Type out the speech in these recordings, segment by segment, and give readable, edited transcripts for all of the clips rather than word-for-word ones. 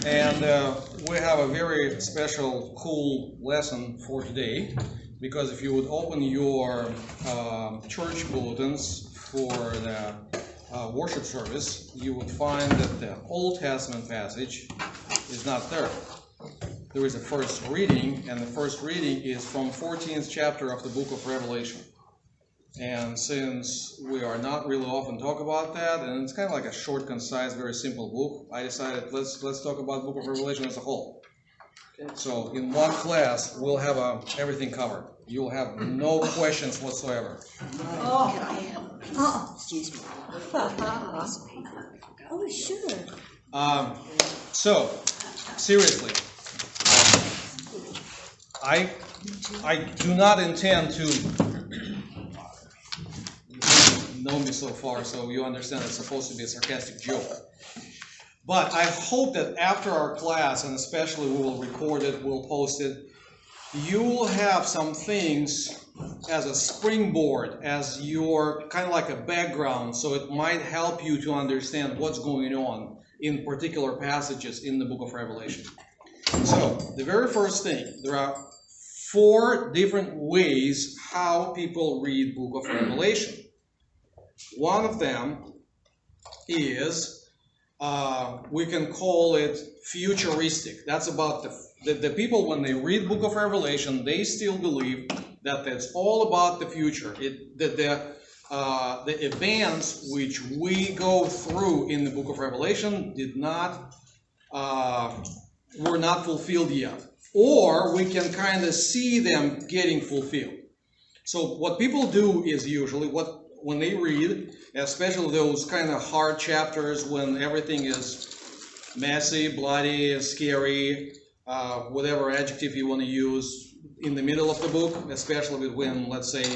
And we have a very special, cool lesson for today, because if you would open your church bulletins for the worship service, you would find that the Old Testament passage is not there. There is a first reading, and the first reading is from 14th chapter of the book of Revelation. And since we are not really often talk about that, and it's kind of like a short, concise, very simple book, I decided let's talk about the book of Revelation as a whole. So in one class, we'll have everything covered. You'll have no questions whatsoever. Excuse me. Oh, sure. So, seriously, I do not intend to know me so far, so you understand it's supposed to be a sarcastic joke. But I hope that after our class, and especially we will record it, we'll post it, you will have some things as a springboard, as your kind of like a background, so it might help you to understand what's going on in particular passages in the book of Revelation. So, the very first thing, there are 4 different ways how people read book of Revelation. One of them is, we can call it futuristic. That's about the people, when they read book of Revelation, they still believe that it's all about the future. The events which we go through in the book of Revelation were not fulfilled yet. Or we can kind of see them getting fulfilled. So what people do is usually, when they read, especially those kind of hard chapters when everything is messy, bloody, scary, whatever adjective you want to use, in the middle of the book, especially when, let's say,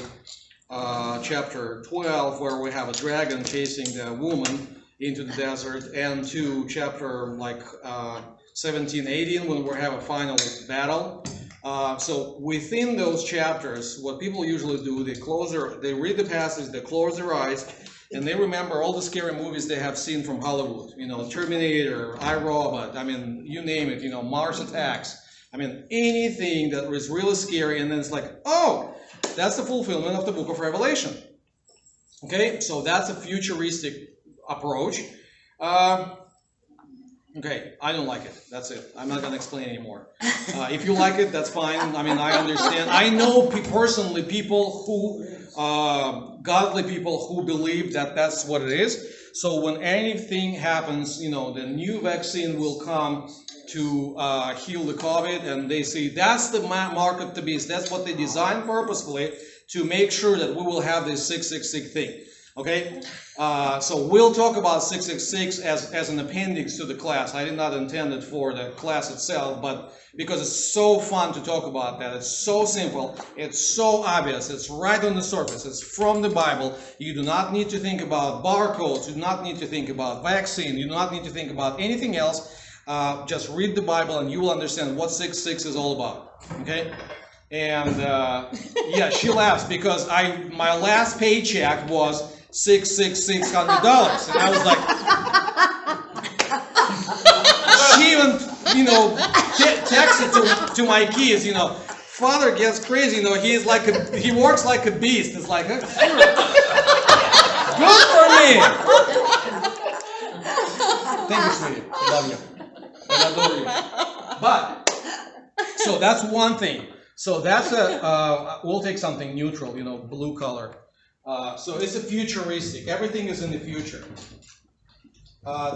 chapter 12, where we have a dragon chasing the woman into the desert, and to chapter like 17, 18, when we have a final battle. So within those chapters, what people usually do, they read the passage, they close their eyes, and they remember all the scary movies they have seen from Hollywood. You know, Terminator, iRobot, I mean, you name it, Mars Attacks. I mean, anything that was really scary, and then it's like, oh, that's the fulfillment of the book of Revelation. Okay, so that's a futuristic approach. Okay, I don't like it. That's it. I'm not going to explain anymore. If you like it, that's fine. I mean, I understand. I know personally people who, godly people who believe that that's what it is. So when anything happens, the new vaccine will come to heal the COVID, and they say that's the mark of the beast. That's what they designed purposefully to make sure that we will have this 666 thing. Okay, so we'll talk about 666 as an appendix to the class. I did not intend it for the class itself, but because it's so fun to talk about that. It's so simple. It's so obvious. It's right on the surface. It's from the Bible. You do not need to think about barcodes. You do not need to think about vaccine. You do not need to think about anything else. Just read the Bible and you will understand what 666 is all about. Okay? And yeah, she laughs because my last paycheck was $600, and I was like, she even, texted to my kids, father gets crazy, he works like a beast. It's like, good for me. Thank you, sweetie. I love you. I adore you. But, so that's one thing. So that's we'll take something neutral, blue color. So it's a futuristic. Everything is in the future.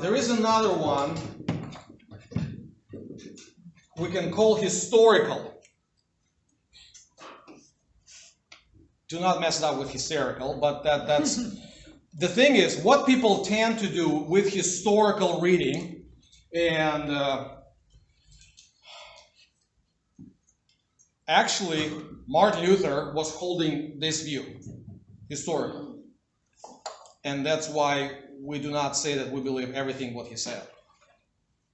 There is another one we can call historical. Do not mess it up with hysterical, but that's the thing is, what people tend to do with historical reading, and actually Martin Luther was holding this view. Historical. And that's why we do not say that we believe everything what he said.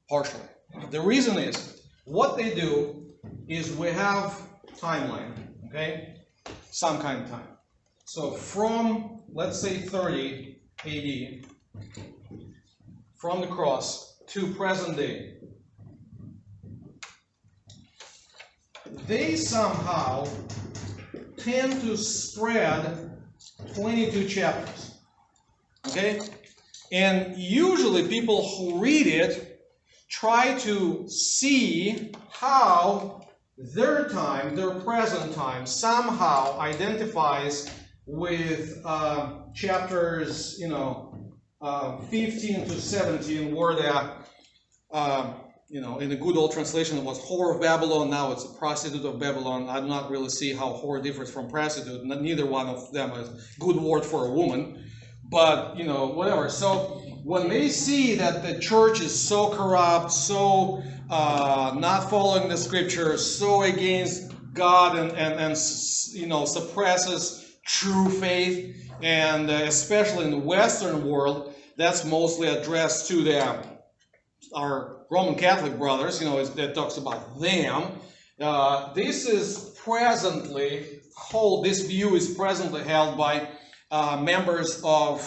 Partially. The reason is, what they do is we have timeline, okay? Some kind of time. So from, let's say 30 AD, from the cross to present day, they somehow tend to spread 22 chapters. Okay? And usually people who read it try to see how their time, their present time, somehow identifies with chapters, 15 to 17, where they're, in the good old translation it was whore of Babylon, now it's a prostitute of Babylon. I do not really see how whore differs from prostitute. Neither one of them is a good word for a woman. But, whatever. So when they see that the church is so corrupt, so not following the scriptures, so against God and suppresses true faith, and especially in the Western world, that's mostly addressed to our Roman Catholic brothers, that talks about them. This view is presently held by members of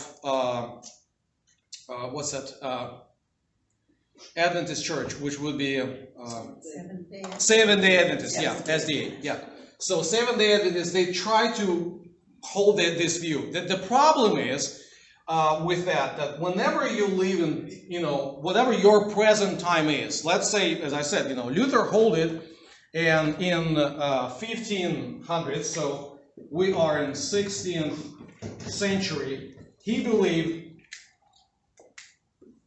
Adventist Church, which would be Seventh-day Adventists, SDA, yeah. So Seventh-day Adventists, they try to hold this view. The problem is with that whenever you live in, whatever your present time is, let's say, as I said, Luther hold it and in 1500s, so we are in 16th century, he believed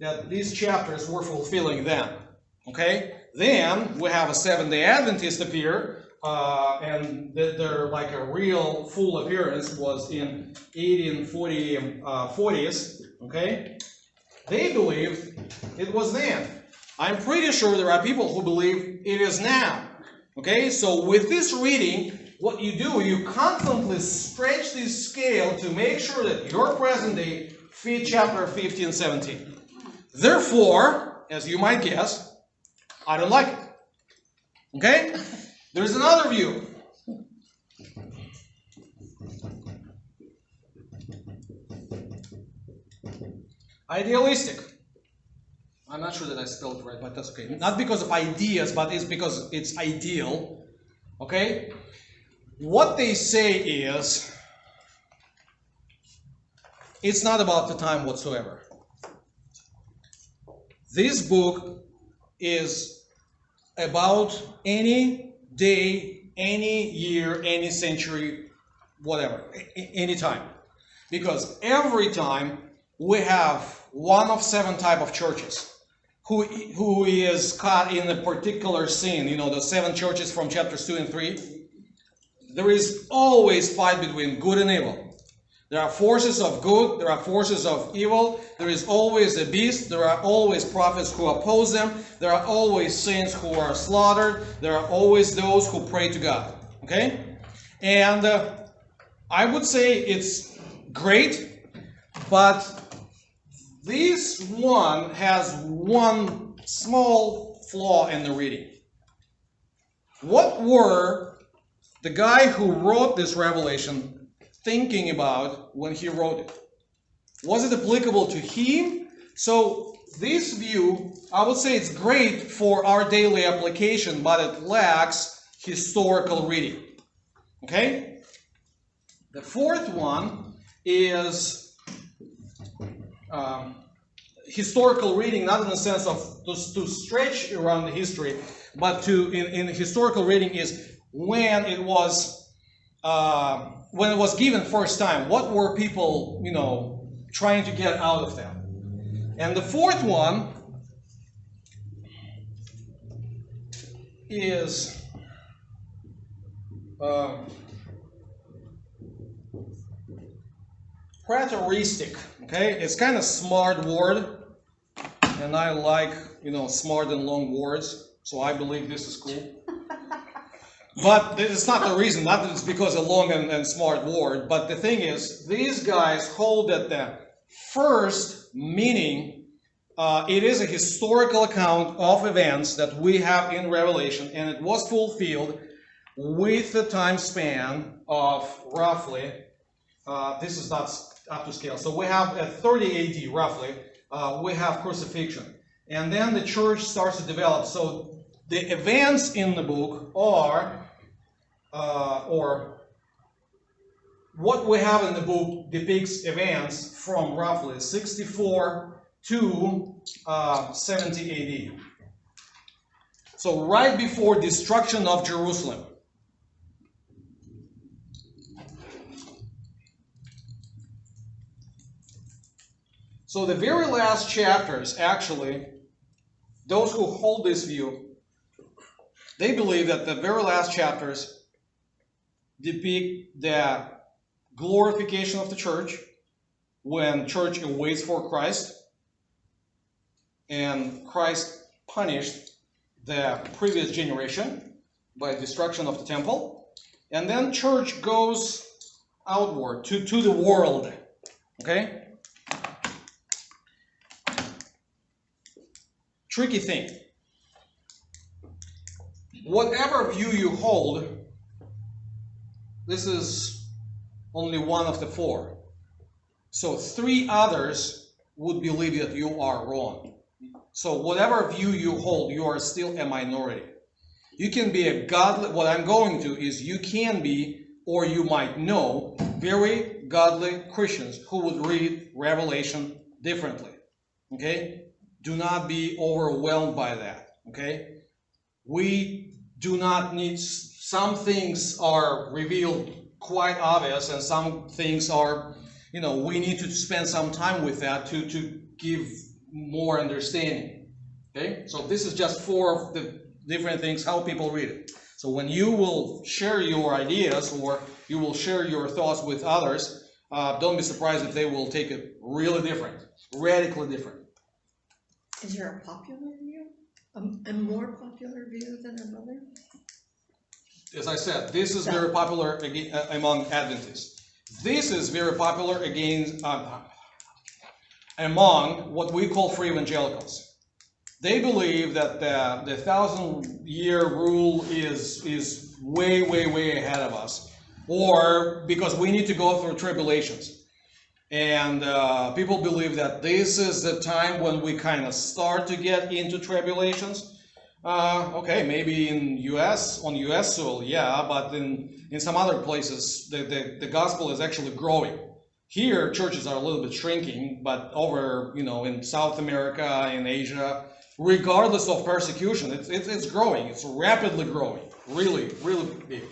that these chapters were fulfilling them. Okay? Then we have a Seventh-day Adventist appear, and their like a real full appearance was in 1840s. Okay? They believed it was then. I'm pretty sure there are people who believe it is now. Okay? So with this reading, what you do, you constantly stretch this scale to make sure that your present day fit chapter 15, 17. Therefore, as you might guess, I don't like it. Okay? There's another view. Idealistic. I'm not sure that I spelled it right, but that's okay. Not because of ideas, but it's because it's ideal. Okay? What they say is, it's not about the time whatsoever. This book is about any day, any year, any century, whatever, any time. Because every time we have one of 7 type of churches who is caught in a particular sin, the 7 churches from chapters 2 and 3. There is always fight between good and evil. There are forces of good, there are forces of evil, there is always a beast, there are always prophets who oppose them, there are always saints who are slaughtered, there are always those who pray to God. Okay? And I would say it's great, but this one has one small flaw in the reading. What were the guy who wrote this revelation thinking about when he wrote it? Was it applicable to him? So this view, I would say it's great for our daily application, but it lacks historical reading. Okay? The fourth one is historical reading, not in the sense of to stretch around the history, but in historical reading is when it was given first time. What were people, trying to get out of them? And the fourth one is preteristic. Okay, it's kind of smart word, and I like smart and long words, so I believe this is cool. But it's not the reason, not that it's because a long and smart word, but the thing is, these guys hold that the first meaning, it is a historical account of events that we have in Revelation, and it was fulfilled with the time span of roughly, this is not up to scale, so we have at 30 AD roughly, we have crucifixion. And then the church starts to develop. So the events in the book are or what we have in the book depicts events from roughly 64 to 70 AD. So right before destruction of Jerusalem. So the very last chapters, actually, those who hold this view, they believe that the very last chapters depict the glorification of the church when church awaits for Christ, and Christ punished the previous generation by destruction of the temple, and then church goes outward to the world. Okay? Tricky thing. Whatever view you hold, this is only one of the four. So 3 others would believe that you are wrong. So whatever view you hold, you are still a minority. You can be a godly, what I'm going to is you can be, or you might know, very godly Christians who would read Revelation differently. Okay? Do not be overwhelmed by that. Okay? We do not need, some things are revealed quite obvious, and some things are, we need to spend some time with that to give more understanding. Okay? So this is just 4 of the different things, how people read it. So when you will share your ideas or you will share your thoughts with others, don't be surprised if they will take it really different, radically different. Is there a popular view? A more popular view than another? As I said, this is very popular among Adventists. This is very popular among what we call free evangelicals. They believe that the 1,000-year rule is way, way, way ahead of us, or because we need to go through tribulations. And people believe that this is the time when we kind of start to get into tribulations. Okay, maybe on U.S. soil, yeah, but in some other places, the gospel is actually growing. Here, churches are a little bit shrinking, but over, in South America, in Asia, regardless of persecution, it's growing. It's rapidly growing, really, really big.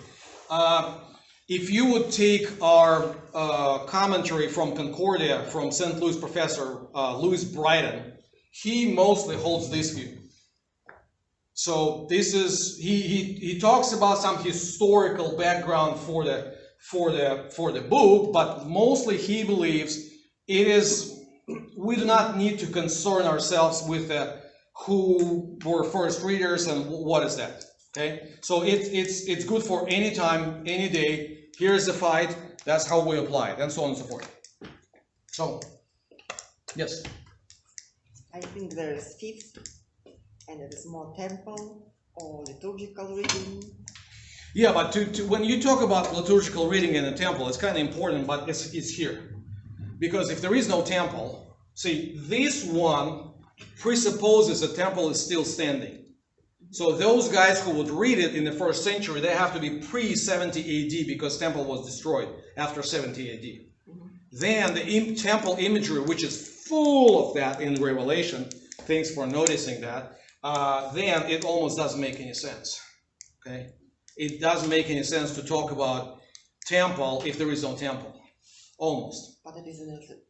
If you would take our commentary from Concordia from St. Louis professor Louis Bryden, he mostly holds this view. So this is he talks about some historical background for the book, but mostly he believes we do not need to concern ourselves with who were first readers and what is that. Okay, so it's good for any time, any day. Here's the fight. That's how we apply it, and so on and so forth. So, yes. I think there is fifth, and it is more temple or liturgical reading. Yeah, but when you talk about liturgical reading in a temple, it's kind of important, but it's here. Because if there is no temple, see, this one presupposes a temple is still standing. So those guys who would read it in the 1st century, they have to be pre-70 AD because temple was destroyed after 70 AD. Mm-hmm. Then the temple imagery, which is full of that in Revelation, thanks for noticing that, then it almost doesn't make any sense. Okay? It doesn't make any sense to talk about temple if there is no temple. Almost. But it is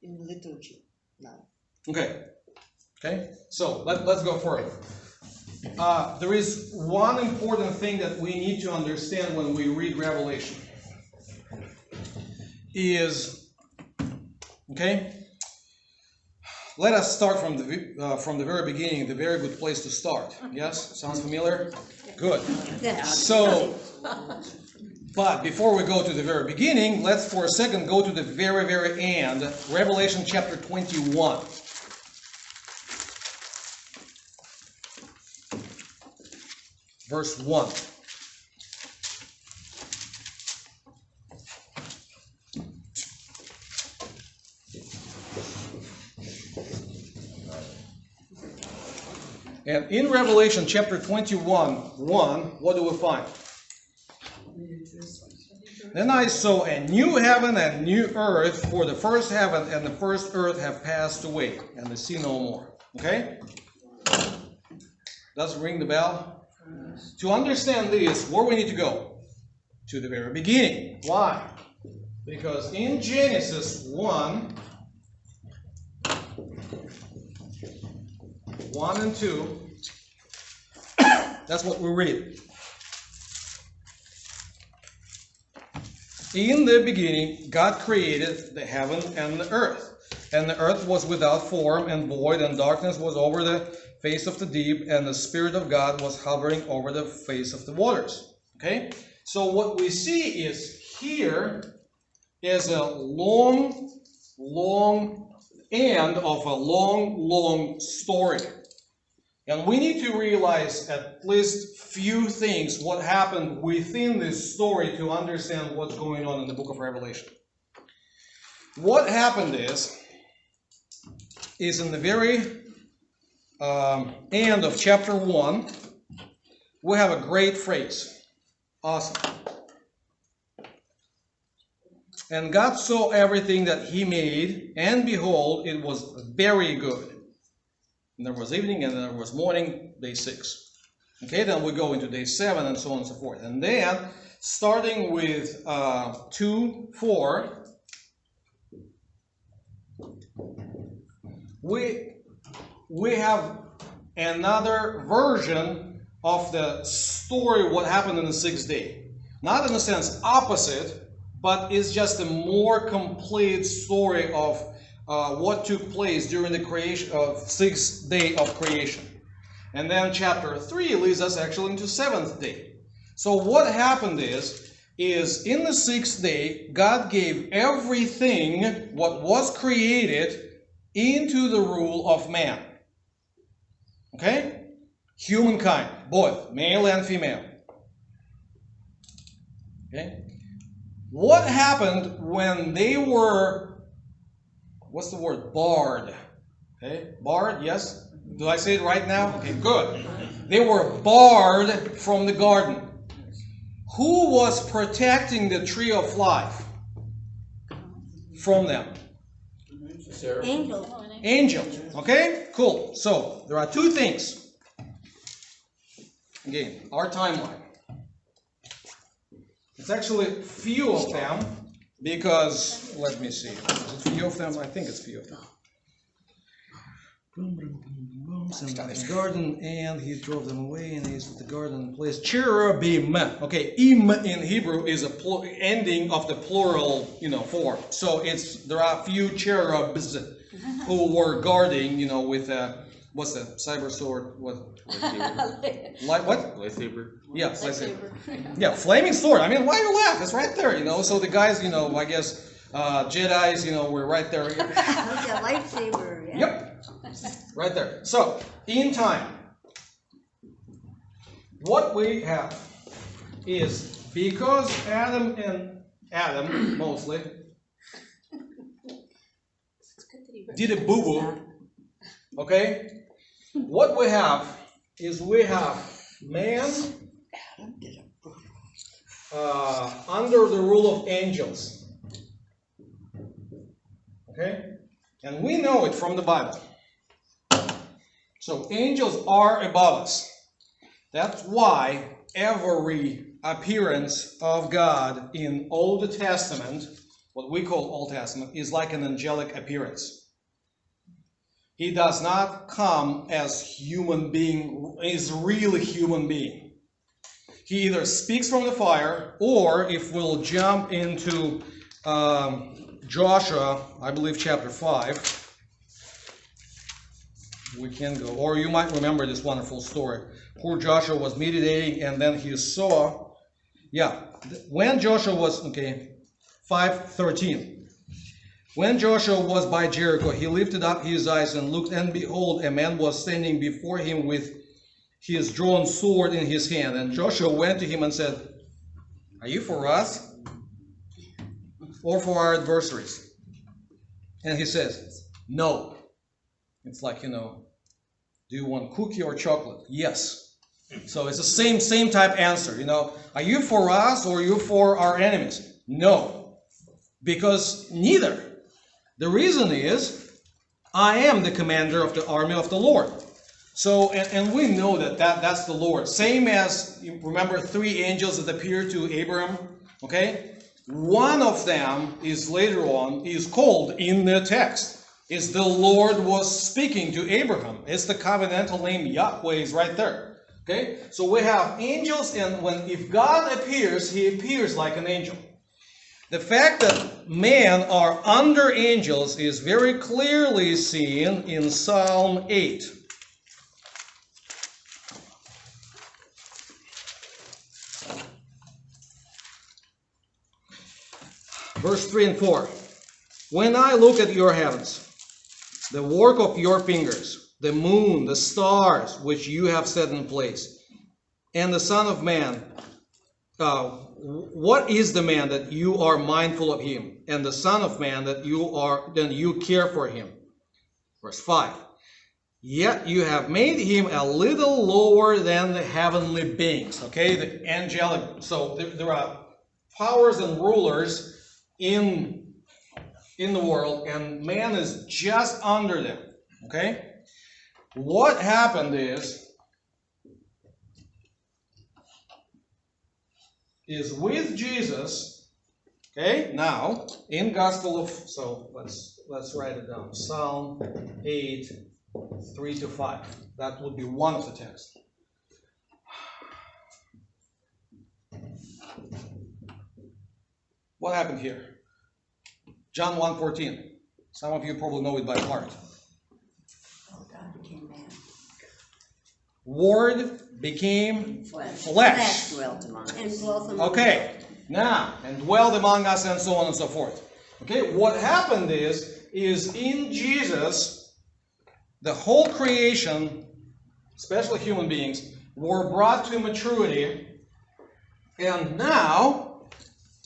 in liturgy now. Okay. Okay? So let's go further. There is one important thing that we need to understand when we read Revelation. Let us start from the very beginning. The very good place to start. Yes, sounds familiar. Good. So, but before we go to the very beginning, let's for a second go to the very, very end. Revelation chapter 21. Verse 1. And in Revelation chapter 21, 1, what do we find? Then I saw a new heaven and new earth, for the first heaven and the first earth have passed away, and the sea no more. Okay? Does it ring the bell? To understand this, where we need to go? To the very beginning. Why? Because in Genesis 1 and 2, that's what we read. In the beginning, God created the heaven and the earth. And the earth was without form and void, and darkness was over the face of the deep, and the Spirit of God was hovering over the face of the waters. Okay? So what we see is here is a long end of a long story. And we need to realize at least few things what happened within this story to understand what's going on in the book of Revelation. What happened is in the very end of chapter 1, we have a great phrase. Awesome. And God saw everything that he made, and behold, it was very good. And there was evening, and there was morning, day 6. Okay, then we go into day 7, and so on and so forth. And then, starting with 2:4, we have another version of the story, what happened in the 6th day. Not in a sense opposite, but it's just a more complete story of what took place during the creation of 6th day of creation. And then chapter 3 leads us actually into 7th day. So what happened is in the 6th day, God gave everything what was created into the rule of man. Okay? Humankind, both male and female. Okay? What happened when they were, what's the word? Barred. Okay? Barred, yes? Do I say it right now? Okay, good. They were barred from the garden. Who was protecting the tree of life from them? Angels. Angels. Okay? Cool. So, there are two things. Again, our timeline. It's actually few of them because, let me see. Is it few of them? I think it's few of them. In his garden, and he drove them away, and he's at the garden place. Cherubim. Okay, im in Hebrew is a ending of the plural, form. So there are few cherubs who were guarding, with what's the cyber sword? What? What? Lightsaber. Yeah, lightsaber. Yeah, flaming sword. I mean, why you laugh? It's right there, So the guys, I guess Jedi's, were right there. Like a lightsaber, yeah. Yep. Right there. So, in time, what we have is because Adam mostly did a boo-boo, okay? What we have is man under the rule of angels, okay? And we know it from the Bible. So angels are above us. That's why every appearance of God in Old Testament, what we call Old Testament, is like an angelic appearance. He does not come as human being, is really human being. He either speaks from the fire, or if we'll jump into Joshua, I believe chapter 5, we can go. Or you might remember this wonderful story. Poor Joshua was meditating, and then he saw, when Joshua was, 5:13. When Joshua was by Jericho, he lifted up his eyes and looked, and behold, a man was standing before him with his drawn sword in his hand. And Joshua went to him and said, "Are you for us or for our adversaries?" And he says, "No." It's like, do you want cookie or chocolate? Yes. So it's the same type answer, you know. Are you for us or are you for our enemies? No, because neither. The reason is, I am the commander of the army of the Lord. So, and we know that's the Lord. Same as, you remember 3 angels that appeared to Abraham, okay? One of them is later on, is called in the text, is the Lord was speaking to Abraham. It's the covenantal name Yahweh is right there. Okay? So we have angels, and if God appears, he appears like an angel. The fact that men are under angels is very clearly seen in Psalm 8. Verse 3 and 4. When I look at your heavens, the work of your fingers, the moon, the stars, which you have set in place, and the Son of Man, what is the man that you are mindful of him, and the Son of Man that you care for him? Verse 5. Yet you have made him a little lower than the heavenly beings. Okay, the angelic. So there are powers and rulers in the world, and man is just under them. Okay? What happened is with Jesus, okay, now in Gospel of, so let's write it down. Psalm 8, 3-5. That would be one of the texts. What happened here? John 1:14. Some of you probably know it by heart. Oh, God became man. Word became flesh. Dwelt among us. And dwelt among us. Okay, now, and dwelled among us, and so on and so forth. Okay, what happened is in Jesus, the whole creation, especially human beings, were brought to maturity, and now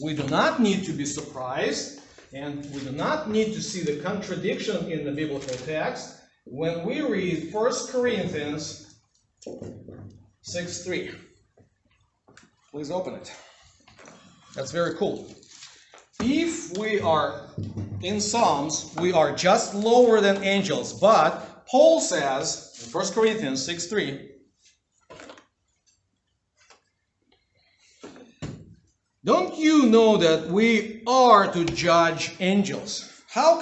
we do not need to be surprised, and we do not need to see the contradiction in the biblical text when we read 1 Corinthians 6:3. Please open it. That's very cool. If we are in Psalms, we are just lower than angels, but Paul says in 1 Corinthians 6:3, don't you know that we are to judge angels? How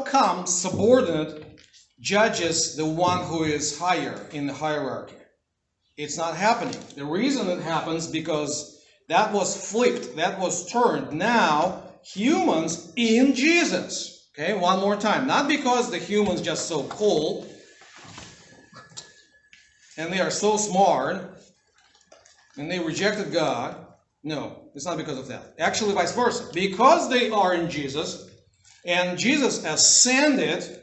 come subordinate judges the one who is higher in the hierarchy? It's not happening. The reason it happens because that was flipped, that was turned. Now, humans in Jesus. Okay, one more time. Not because the humans just so cool and they are so smart and they rejected God. No, it's not because of that. Actually, vice versa. Because they are in Jesus and Jesus ascended,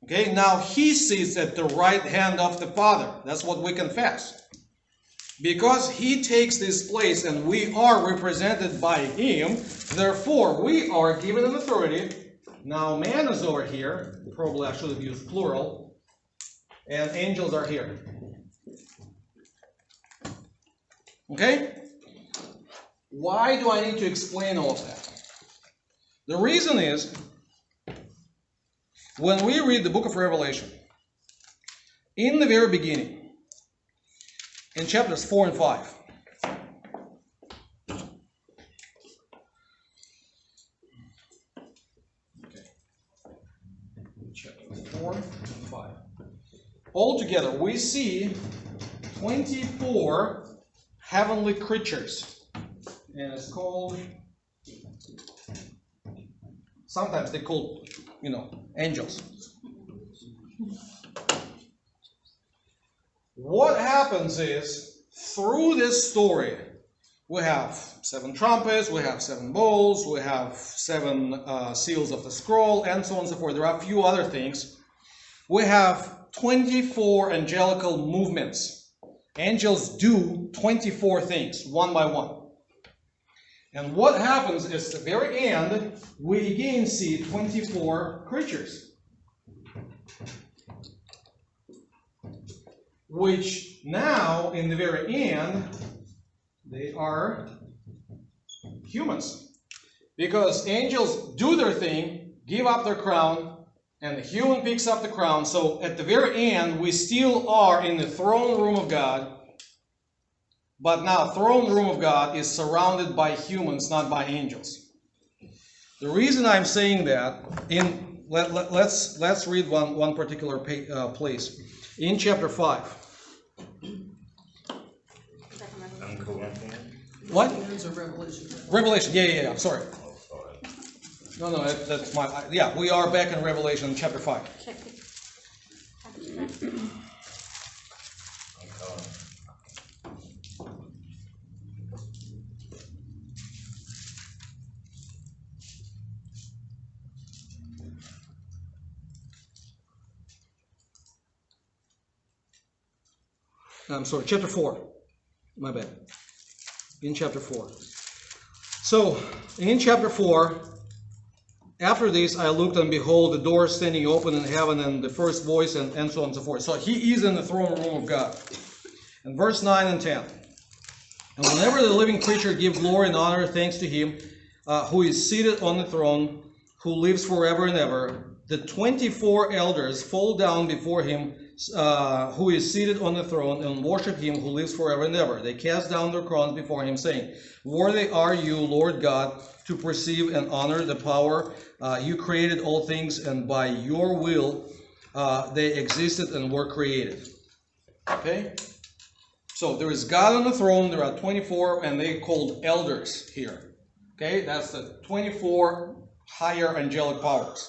okay, now he sits at the right hand of the Father. That's what we confess. Because he takes this place and we are represented by him, therefore we are given an authority. Now man is over here. Probably I should have used plural. And angels are here. Okay? Why do I need to explain all of that? The reason is, when we read the book of Revelation, in the very beginning, in chapters 4 and 5, chapters 4 and 5, altogether we see 24 heavenly creatures. And it's called, sometimes they call, angels. What happens is, through this story, we have 7 trumpets, we have 7 bowls, we have 7 seals of the scroll, and so on and so forth. There are a few other things. We have 24 angelical movements. Angels do 24 things, one by one. And what happens is, at the very end, we again see 24 creatures. which now, in the very end, they are humans. Because angels do their thing, give up their crown, and the human picks up the crown. So at the very end, we still are in the throne room of God. But now, throne room of God is surrounded by humans, not by angels. The reason I'm saying that, let's read one particular place. In chapter 5. What? Revelation. Yeah. Sorry. No, that's my. Yeah, we are back in Revelation chapter 5. I'm sorry, chapter 4. My bad. In chapter 4. So, in chapter 4, after this I looked, and behold, the door standing open in heaven, and the first voice, and so on and so forth. So he is in the throne room of God. And verse 9 and 10. And whenever the living creature gives glory and honor, thanks to him who is seated on the throne, who lives forever and ever, the 24 elders fall down before him who is seated on the throne, and worship him who lives forever and ever. They cast down their crowns before him, saying, Worthy are you, Lord God, to perceive and honor the power. You created all things, and by your will they existed and were created. Okay? So there is God on the throne. There are 24, and they called elders here. Okay? That's the 24 higher angelic powers.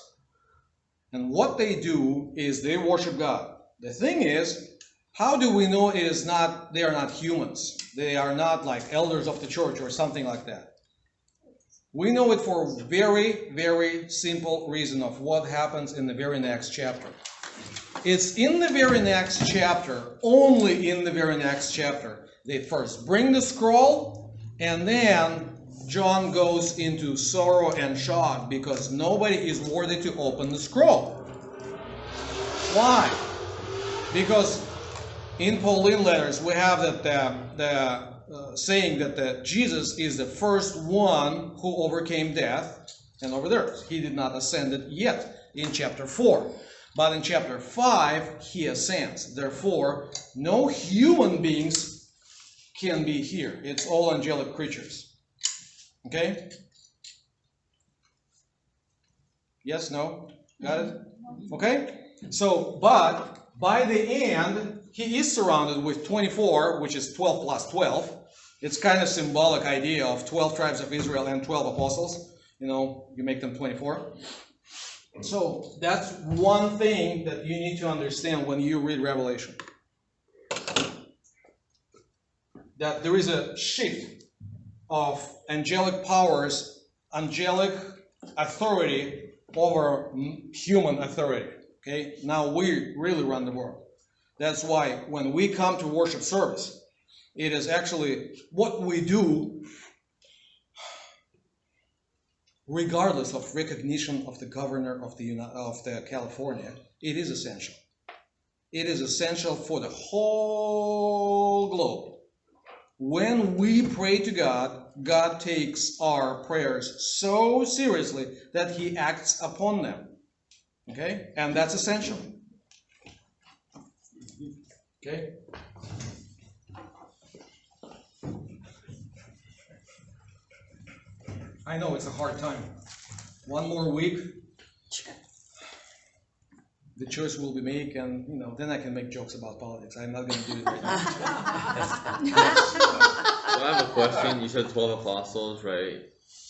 And what they do is they worship God. The thing is, how do we know they are not humans? They are not like elders of the church or something like that. We know it for a very, very simple reason of what happens in the very next chapter. It's in the very next chapter, only in the very next chapter, they first bring the scroll, and then John goes into sorrow and shock because nobody is worthy to open the scroll. Why? Because in Pauline letters we have that the saying that Jesus is the first one who overcame death and over there. He did not ascend it yet in chapter 4. But in chapter 5 he ascends. Therefore, no human beings can be here. It's all angelic creatures. Okay? Yes, no? Got it? Okay? So, but by the end, he is surrounded with 24, which is 12 plus 12. It's kind of symbolic idea of 12 tribes of Israel and 12 apostles. You know, you make them 24. So that's one thing that you need to understand when you read Revelation. That there is a shift of angelic powers, angelic authority over human authority. Okay, now we really run the world. That's why when we come to worship service, it is actually what we do regardless of recognition of the governor of the California. It is essential. It is essential for the whole globe. When we pray to God, God takes our prayers so seriously that he acts upon them. Okay? And that's essential. Okay? I know it's a hard time. One more week, the choice will be made, and then I can make jokes about politics. I'm not going to do it right now. So I have a question. You said 12 apostles, right?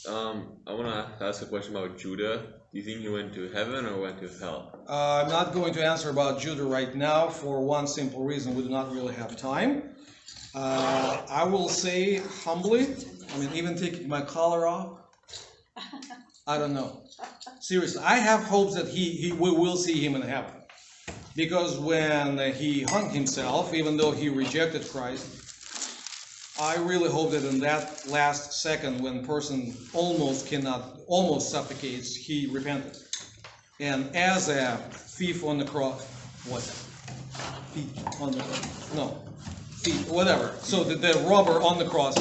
I want to ask a question about Judah. Do you think he went to heaven or went to hell? I'm not going to answer about Judah right now for one simple reason. We do not really have time. I will say humbly, even taking my collar off, I don't know. Seriously, I have hopes that we will see him in heaven. Because when he hung himself, even though he rejected Christ, I really hope that in that last second when person almost suffocates, he repented. And as a thief on the cross, what? feet on the feet, whatever. So the robber on the cross,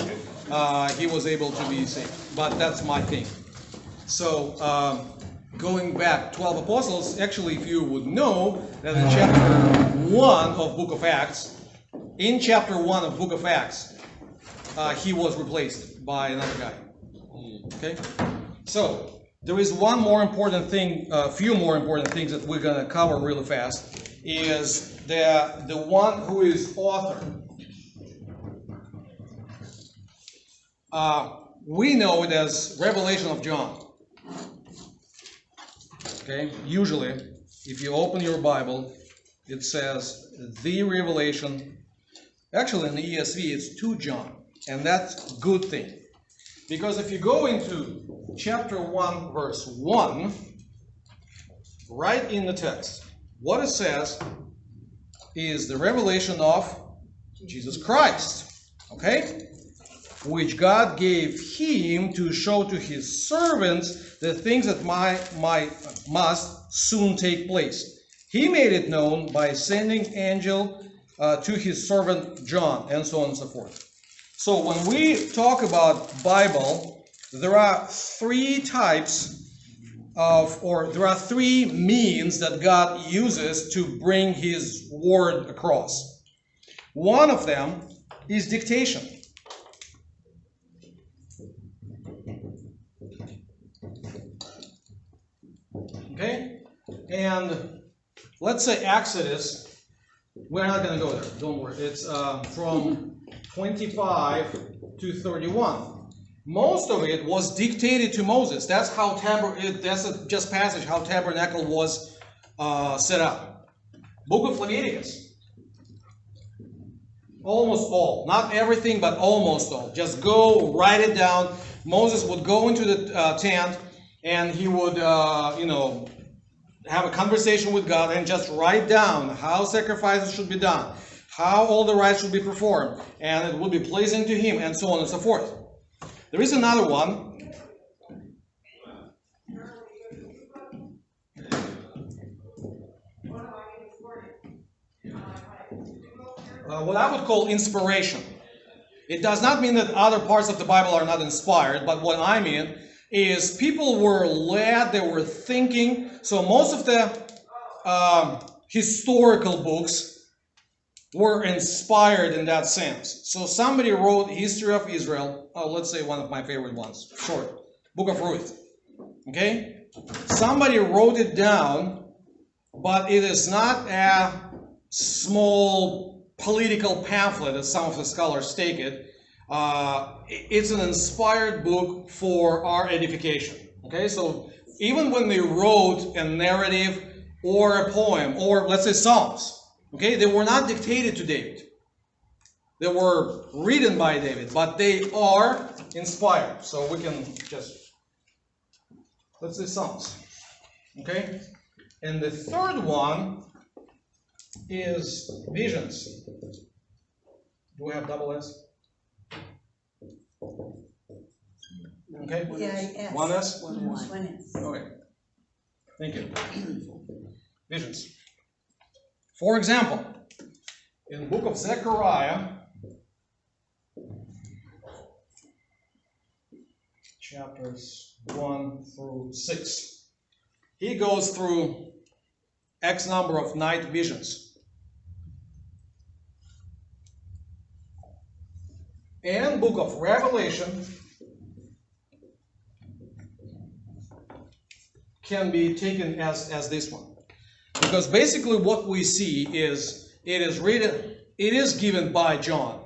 he was able to be saved. But that's my thing. So going back, 12 apostles. Actually, if you would know that in chapter 1 of Book of Acts, he was replaced by another guy. Okay, so there is one more important thing, a few more important things that we're gonna cover really fast. Is the one who is author. We know it as Revelation of John. Okay, usually, if you open your Bible, it says the Revelation. Actually, in the ESV, it's to John, and that's a good thing. Because if you go into chapter 1, verse 1, right in the text, what it says is the revelation of Jesus Christ, okay? Which God gave him to show to his servants the things that must soon take place. He made it known by sending angel to his servant John, and so on and so forth. So when we talk about Bible, there are three types there are three means that God uses to bring his word across. One of them is dictation. Okay? And let's say Exodus, we're not going to go there, don't worry. It's from 25 to 31. Most of it was dictated to Moses. That's how just passage how tabernacle was set up. Book of Leviticus. Almost all, not everything, but almost all. Just go write it down. Moses would go into the tent, and he would, have a conversation with God and just write down how sacrifices should be done, how all the rites should be performed, and it would be pleasing to him, and so on and so forth. There is another one. What I would call inspiration. It does not mean that other parts of the Bible are not inspired, but what I mean is people were led, they were thinking. So most of the historical books were inspired in that sense. So somebody wrote History of Israel, let's say one of my favorite ones, short, Book of Ruth. Okay? Somebody wrote it down, but it is not a small political pamphlet, as some of the scholars take it. It's an inspired book for our edification. Okay, so even when they wrote a narrative or a poem, or let's say Psalms, okay, they were not dictated to David. They were written by David, but they are inspired. So we can just, let's say Psalms. Okay, and the third one is visions. Do we have double S? Okay. Yeah, One S? One S. Okay. Thank you. Visions. For example, in the book of Zechariah, chapters 1 through 6, he goes through X number of night visions. And book of Revelation can be taken as this one. Because basically what we see is it is given by John.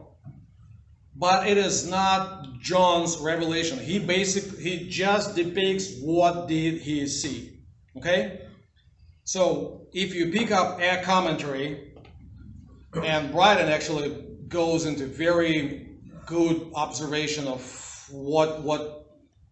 But it is not John's revelation. He just depicts what did he see. Okay? So if you pick up a commentary, and Bryden actually goes into very good observation of what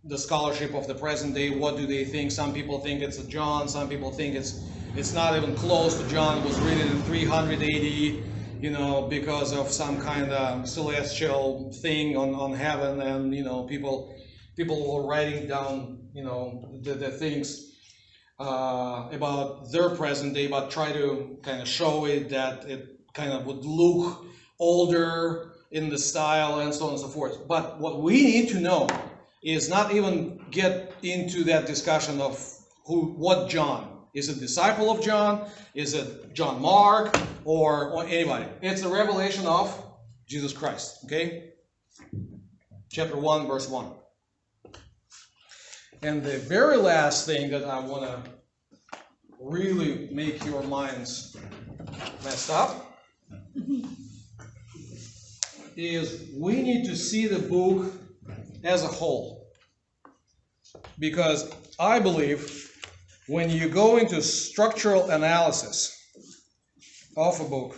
the scholarship of the present day, what do they think? Some people think it's a John, some people think it's not even close to John. It was written in 300 AD, because of some kind of celestial thing on heaven, and people were writing down the things about their present day, but try to kind of show it that it kind of would look older in the style and so on and so forth. But what we need to know is not even get into that discussion of what John. Is it disciple of John? Is it John Mark or anybody? It's a revelation of Jesus Christ, okay? Chapter 1, verse 1. And the very last thing that I want to really make your minds messed up is we need to see the book as a whole. Because I believe when you go into structural analysis of a book,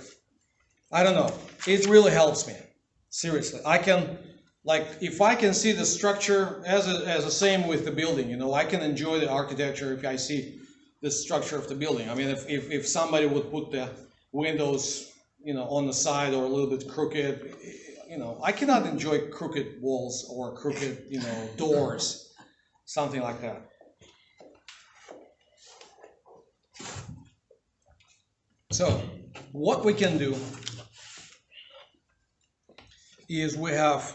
I don't know, it really helps me. Seriously. I can, like, if I can see the structure as the same with the building, you know, I can enjoy the architecture if I see the structure of the building. I mean, if somebody would put the windows, you know, on the side or a little bit crooked, you know, I cannot enjoy crooked walls or crooked, you know, doors, something like that. So, what we can do is we have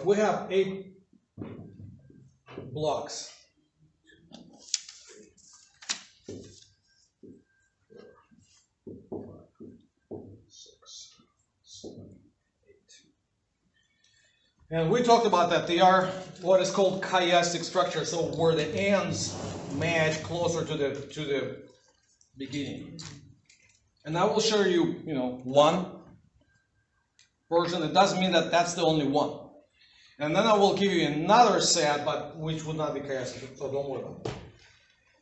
we have 8 blocks. 6, 7, 8. And we talked about that. They are what is called chiastic structure, so where the ends match closer to the beginning. And I will show you, you know, one version. It doesn't mean that that's the only one. And then I will give you another set, but which would not be chiastic, so don't worry about it.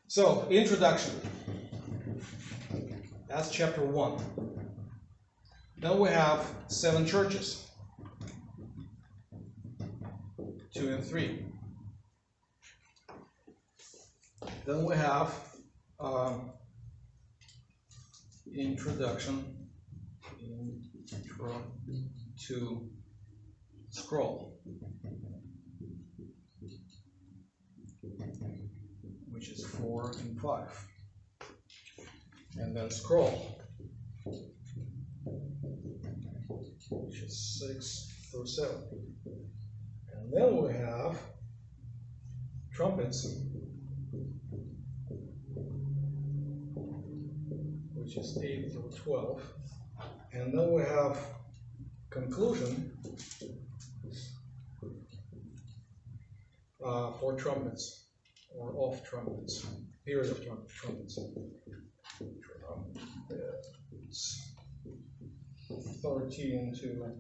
So, introduction. That's chapter 1. Then we have 7 churches. 2 and 3. Then we have introduction to scroll, which is 4 and 5. And then scroll, which is 6 through 7. And then we have trumpets, which is 8 through 12. And then we have conclusion for trumpets, or of trumpets, period of trumpets. It's 13 to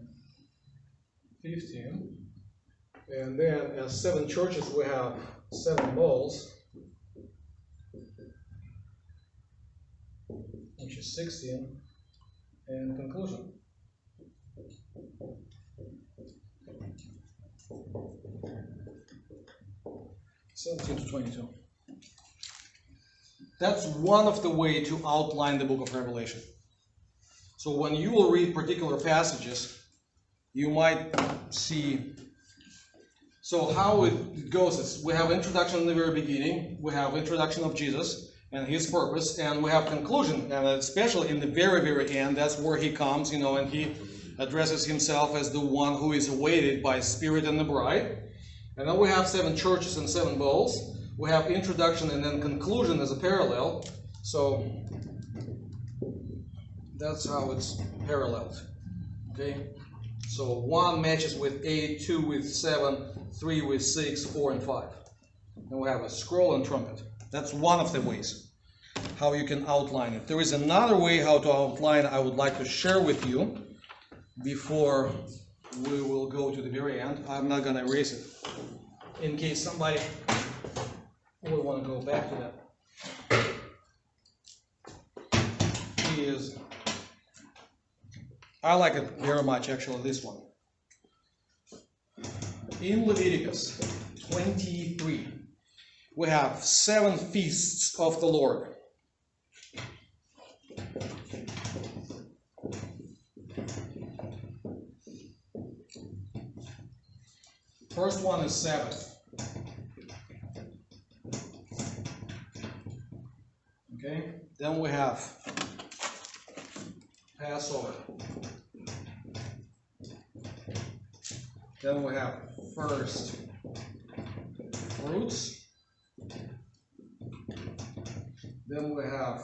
15. And then as 7 churches, we have 7 bowls, which is 16, and conclusion. (17 to 22). That's one of the ways to outline the book of Revelation. So when you will read particular passages, you might see. So how it goes is we have introduction in the very beginning, we have introduction of Jesus and his purpose, and we have conclusion, and especially in the very, very end, that's where he comes, you know, and he addresses himself as the one who is awaited by Spirit and the bride. And then we have 7 churches and 7 bowls. We have introduction and then conclusion as a parallel. So that's how it's paralleled. Okay? So 1 matches with 8, 2 with 7, 3 with 6, 4 and 5. Then we have a scroll and trumpet. That's one of the ways how you can outline it. There is another way how to outline I would like to share with you before we will go to the very end. I'm not going to erase it in case somebody will want to go back to that. I like it very much, actually, this one. In Leviticus 23, we have 7 feasts of the Lord. First one is Sabbath. Passover. Then we have first fruits. Then we have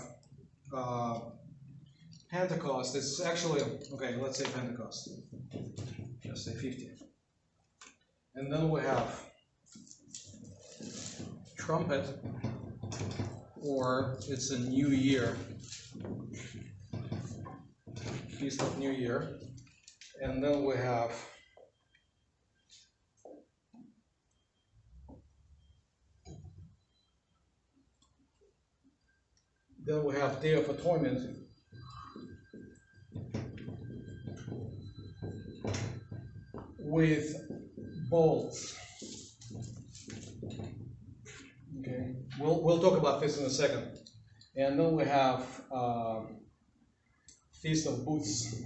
Pentecost. It's actually, okay, let's say Pentecost. Let's say 50. And then we have trumpet, or it's a new year. Feast of New Year. And then we have Day of Atonement. With bowls. Okay, we'll talk about this in a second. And then we have Feast of Booths.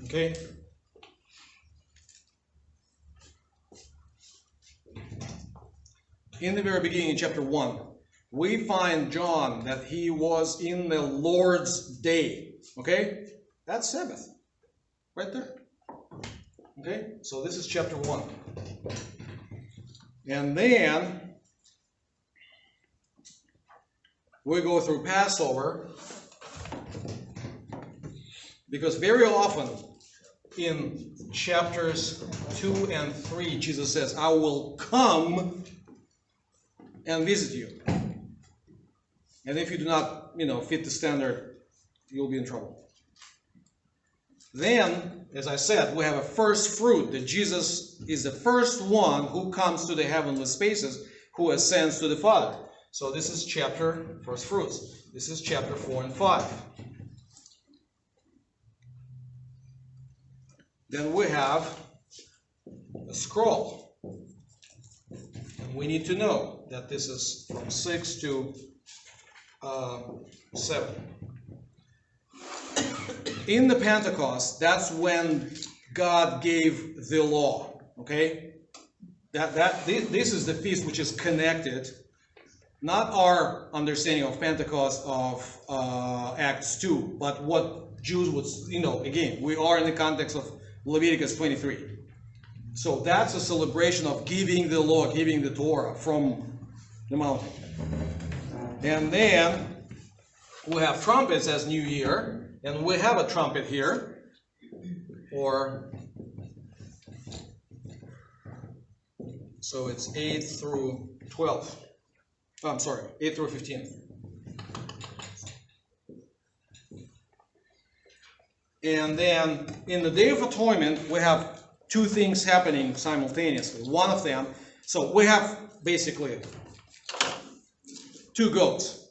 Okay. In the very beginning, in chapter 1, we find John that he was in the Lord's day. Okay? That's Sabbath. Right there. Okay? So this is chapter 1. And then we go through Passover, because very often in chapters 2 and 3, Jesus says, I will come and visit you. And if you do not, fit the standard, you'll be in trouble. Then, as I said, we have a first fruit, that Jesus is the first one who comes to the heavenly spaces, who ascends to the Father. So this is first fruits. This is chapter 4 and 5. Then we have a scroll. And we need to know that this is from 6 to 7. In the Pentecost, that's when God gave the law. Okay? This is the feast which is connected, not our understanding of Pentecost of Acts 2, but what Jews would, again, we are in the context of Leviticus 23. So that's a celebration of giving the law, giving the Torah from the mountain. And then we have trumpets as New Year. And we have a trumpet here, so it's 8 through 12. I'm sorry, 8 through 15. And then in the Day of Atonement, we have two things happening simultaneously. One of them, so we have basically two goats.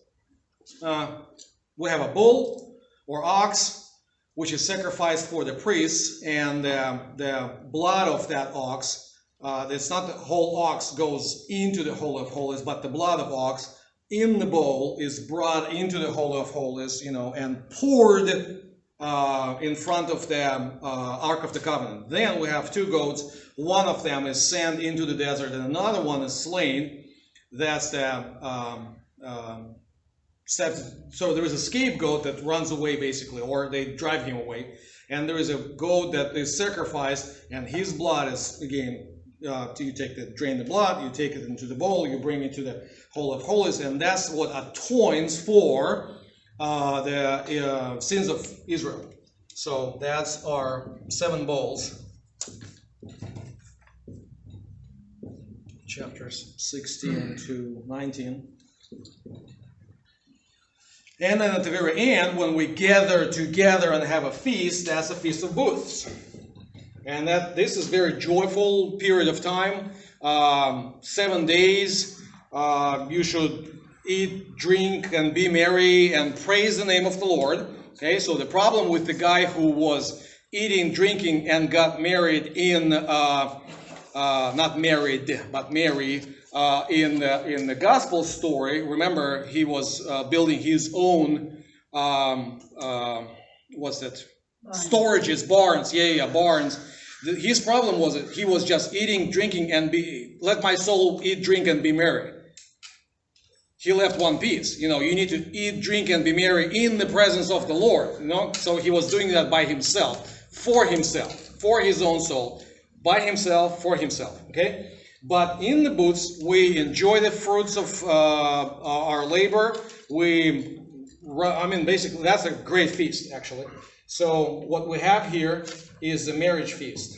We have a bull or ox, which is sacrificed for the priests, and the blood of that ox, it's not the whole ox goes into the Holy of Holies, but the blood of ox in the bowl is brought into the Holy of Holies, and poured in front of the Ark of the Covenant. Then we have two goats. One of them is sent into the desert, and another one is slain. That's the so there is a scapegoat that runs away, basically, or they drive him away, and there is a goat that is sacrificed, and his blood is, again, you drain the blood, you take it into the bowl, you bring it to the Holy of Holies, and that's what atones for the sins of Israel. So that's our 7 bowls, chapters 16 to 19. And then at the very end, when we gather together and have a feast, that's a Feast of Booths. And this is a very joyful period of time. 7 days, you should eat, drink, and be merry, and praise the name of the Lord. Okay, so the problem with the guy who was eating, drinking, and got married in, not married, but Mary, in the gospel story, remember, he was building his own, storages, barns, barns. His problem was that he was just eating, drinking, and let my soul eat, drink, and be merry. he left one piece. You know, you need to eat, drink, and be merry in the presence of the Lord. You know, so he was doing that by himself, for his own soul, by himself, for himself. Okay. But in the booths, we enjoy the fruits of our labor. Basically, that's a great feast, actually. So what we have here is the marriage feast.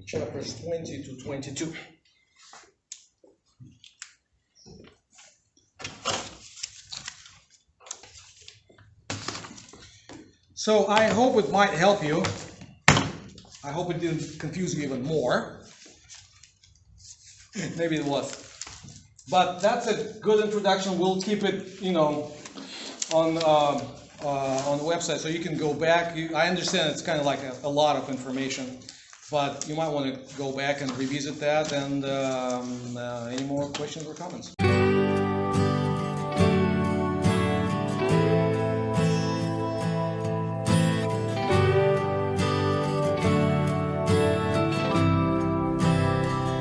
Chapters 20 to 22. So I hope it might help you. I hope it didn't confuse you even more. Maybe it was. But that's a good introduction. We'll keep it, you know, on the website, so you can go back. I understand it's kind of like a lot of information, but you might want to go back and revisit that. And any more questions or comments?